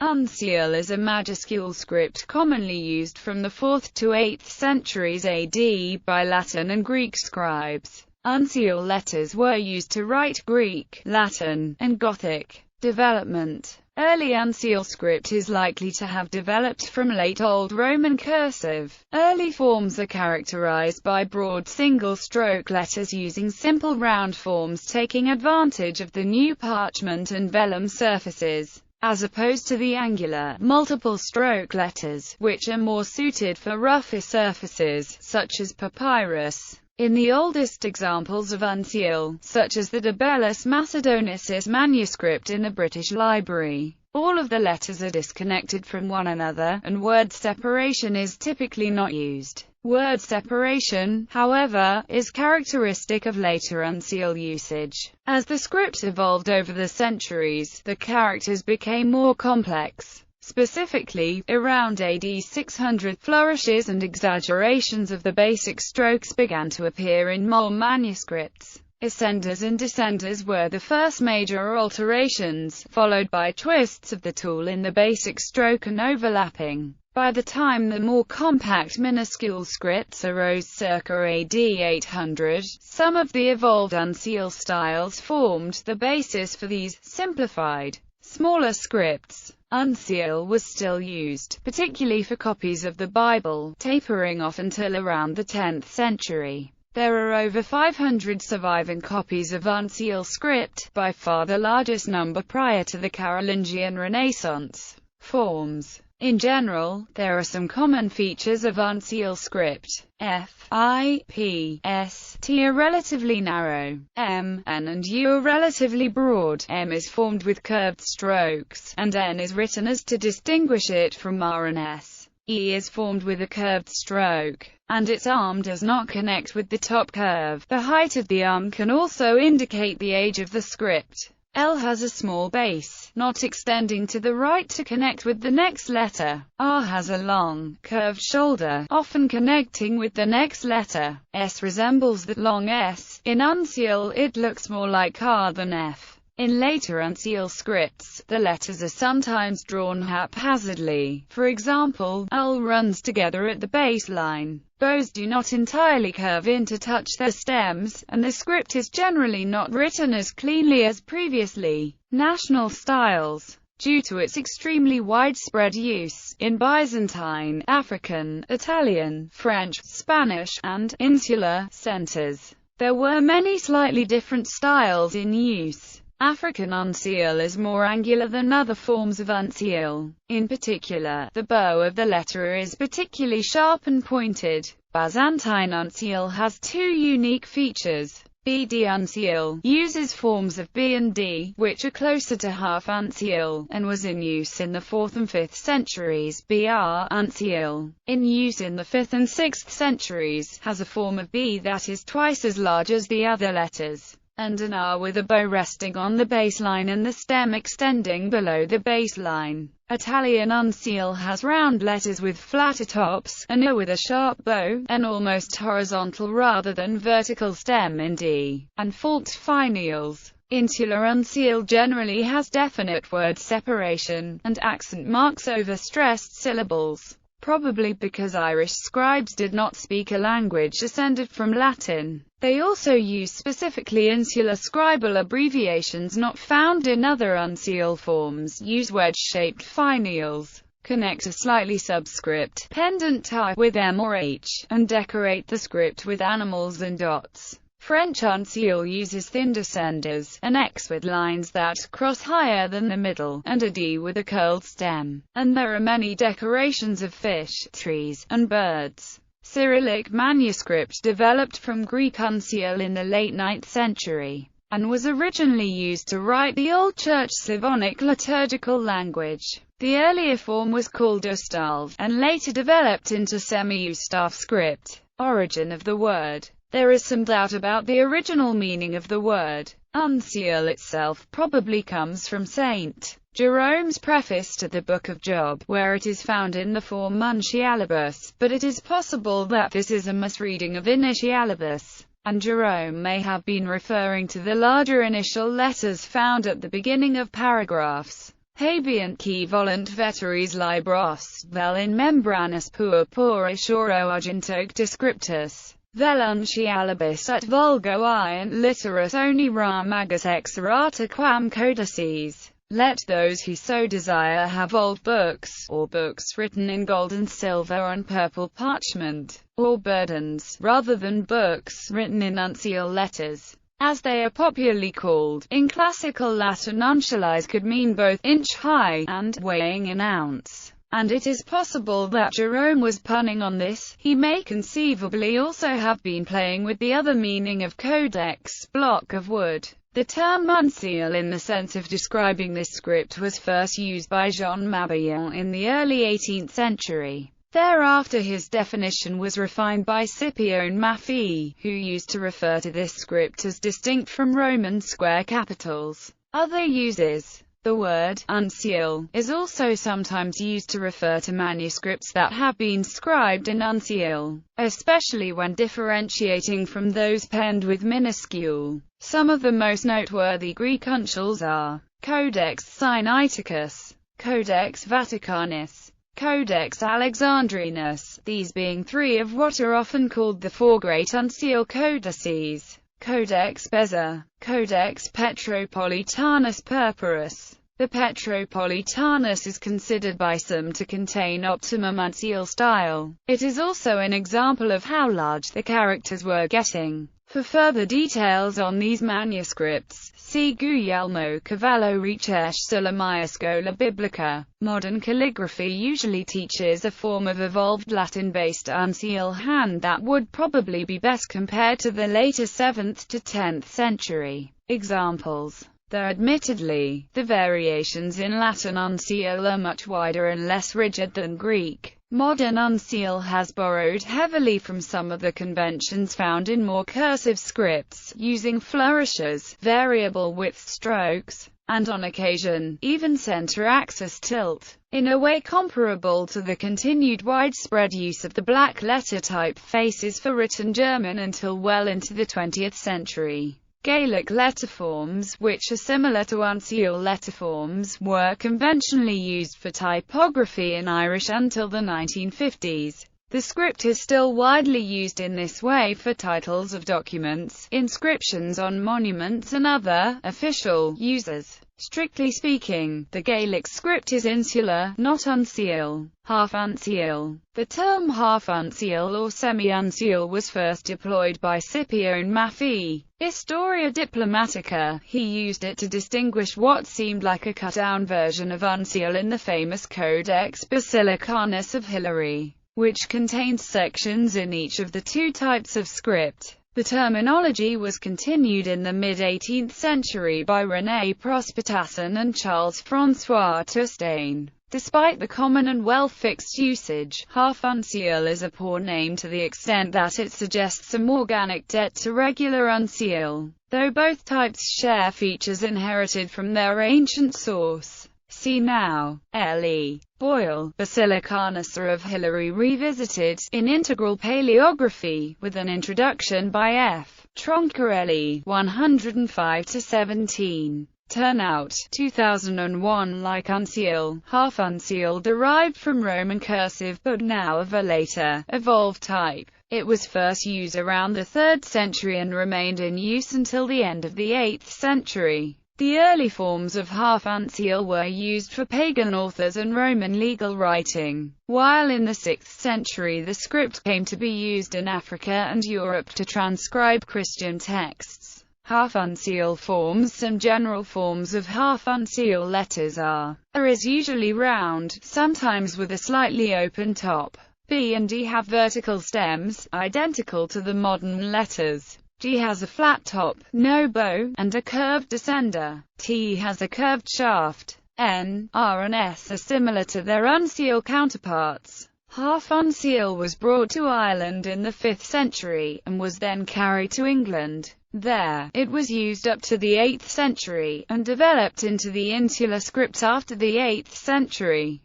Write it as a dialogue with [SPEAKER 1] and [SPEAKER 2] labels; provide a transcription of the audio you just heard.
[SPEAKER 1] Unseal is a majuscule script commonly used from the 4th to 8th centuries AD by Latin and Greek scribes. Unseal letters were used to write Greek, Latin, and Gothic. Development. Early Unseal script is likely to have developed from late Old Roman cursive. Early forms are characterized by broad single-stroke letters using simple round forms taking advantage of the new parchment and vellum surfaces, as opposed to the angular, multiple-stroke letters, which are more suited for rougher surfaces, such as papyrus. In the oldest examples of Unseal, such as the De Bellis Macedonicis manuscript in the British Library, all of the letters are disconnected from one another, and word separation is typically not used. Word separation, however, is characteristic of later Unseal usage. As the script evolved over the centuries, the characters became more complex. Specifically, around AD 600, flourishes and exaggerations of the basic strokes began to appear in more manuscripts. Ascenders and descenders were the first major alterations, followed by twists of the tool in the basic stroke and overlapping. By the time the more compact minuscule scripts arose circa AD 800, some of the evolved Unseal styles formed the basis for these simplified, smaller scripts. Unseal was still used, particularly for copies of the Bible, tapering off until around the 10th century. There are over 500 surviving copies of Unseal script, by far the largest number prior to the Carolingian Renaissance. Forms. In general, there are some common features of Unseal script. F, I, P, S, T are relatively narrow. M, N and U are relatively broad. M is formed with curved strokes, and N is written as to distinguish it from R and S. E is formed with a curved stroke, and its arm does not connect with the top curve. The height of the arm can also indicate the age of the script. L has a small base, not extending to the right to connect with the next letter. R has a long, curved shoulder, often connecting with the next letter. S resembles the long S. In Unseal, it looks more like R than F. In later Unseal scripts, the letters are sometimes drawn haphazardly. For example, UL runs together at the baseline. Bows do not entirely curve in to touch their stems, and the script is generally not written as cleanly as previously. National styles. Due to its extremely widespread use in Byzantine, African, Italian, French, Spanish, and insular centers, there were many slightly different styles in use. African Unseal is more angular than other forms of Unseal. In particular, the bow of the letter is particularly sharp and pointed. Byzantine Unseal has two unique features. BD Unseal uses forms of B and D, which are closer to half Unseal, and was in use in the 4th and 5th centuries. BR Unseal, in use in the 5th and 6th centuries, has a form of B that is twice as large as the other letters, and an R with a bow resting on the baseline and the stem extending below the baseline. Italian Unseal has round letters with flatter tops, an A with a sharp bow, an almost horizontal rather than vertical stem in D, and fault finials. Insular Unseal generally has definite word separation, and accent marks over stressed syllables, probably because Irish scribes did not speak a language descended from Latin. They also use specifically insular scribal abbreviations not found in other Unseal forms. Use wedge-shaped finials, connect a slightly subscript, pendant type with M or H, and decorate the script with animals and dots. French Unseal uses thin descenders, an X with lines that cross higher than the middle, and a D with a curled stem, and there are many decorations of fish, trees, and birds. Cyrillic Manuscript developed from Greek Unseal in the late 9th century, and was originally used to write the Old Church Slavonic liturgical language. The earlier form was called Ustav, and later developed into semi-Ustav script. Origin of the word. There is some doubt about the original meaning of the word. Unseal itself probably comes from St. Jerome's preface to the Book of Job, where it is found in the form Uncialibus, but it is possible that this is a misreading of Initialibus, and Jerome may have been referring to the larger initial letters found at the beginning of paragraphs.
[SPEAKER 2] Habeant qui volunt veteris libros, vel in membranus purpuris oro argentoque descriptus, vel uncialibus et vulgo iant literas oni ra magus exerata quam codices. Let those who so desire have old books, or books written in gold and silver on purple parchment, or burdens, rather than books written in uncial letters, as they are popularly called. In classical Latin, uncialize could mean both inch high and weighing an ounce, and it is possible that Jerome was punning on this. He may conceivably also have been playing with the other meaning of codex, block of wood. The term Unseal in the sense of describing this script was first used by Jean Mabillon in the early 18th century. Thereafter his definition was refined by Scipione Maffei, who used to refer to this script as distinct from Roman square capitals. Other uses. The word «Unseal» is also sometimes used to refer to manuscripts that have been scribed in Unseal, especially when differentiating from those penned with minuscule. Some of the most noteworthy Greek uncials are Codex Sinaiticus, Codex Vaticanus, Codex Alexandrinus, these being three of what are often called the four great uncial codices. Codex Beza, Codex Petropolitanus Purpurus. The Petropolitanus is considered by some to contain optimum uncial style. It is also an example of how large the characters were getting. For further details on these manuscripts, see Guglielmo Cavallo Ricerche sulla Maiuscola Biblica. Modern calligraphy usually teaches a form of evolved Latin-based uncial hand that would probably be best compared to the later 7th to 10th century. Examples. Though admittedly, the variations in Latin uncial are much wider and less rigid than Greek, modern uncial has borrowed heavily from some of the conventions found in more cursive scripts, using flourishes, variable width strokes, and on occasion, even center-axis tilt, in a way comparable to the continued widespread use of the black letter typefaces for written German until well into the 20th century. Gaelic letterforms, which are similar to uncial letterforms, were conventionally used for typography in Irish until the 1950s. The script is still widely used in this way for titles of documents, inscriptions on monuments and other official uses. Strictly speaking, the Gaelic script is insular, not uncial. Half-uncial. The term half-uncial or semi-uncial was first deployed by Scipione Maffei. Historia Diplomatica. He used it to distinguish what seemed like a cut-down version of uncial in the famous Codex Basilicanus of Hilary, which contains sections in each of the two types of script. The terminology was continued in the mid-18th century by René Prospertassin and Charles-François Toustain. Despite the common and well-fixed usage, half-uncial is a poor name to the extent that it suggests a more organic debt to regular uncial, though both types share features inherited from their ancient source. See now. L.E. Boyle, Basilicanus of Hilary Revisited, in Integral Paleography, with an introduction by F. Troncarelli, 105-17. Turnout, 2001. Like uncial, half-uncial derived from Roman cursive but now of a later, evolved type. It was first used around the 3rd century and remained in use until the end of the 8th century. The early forms of half-uncial were used for pagan authors and Roman legal writing, while in the 6th century the script came to be used in Africa and Europe to transcribe Christian texts. Half-uncial forms. Some general forms of half-uncial letters are: A is usually round, sometimes with a slightly open top. B and D have vertical stems, identical to the modern letters. G has a flat top, no bow, and a curved descender. T has a curved shaft. N, R and S are similar to their uncial counterparts. Half-uncial was brought to Ireland in the 5th century, and was then carried to England. There, it was used up to the 8th century, and developed into the insular script after the 8th century.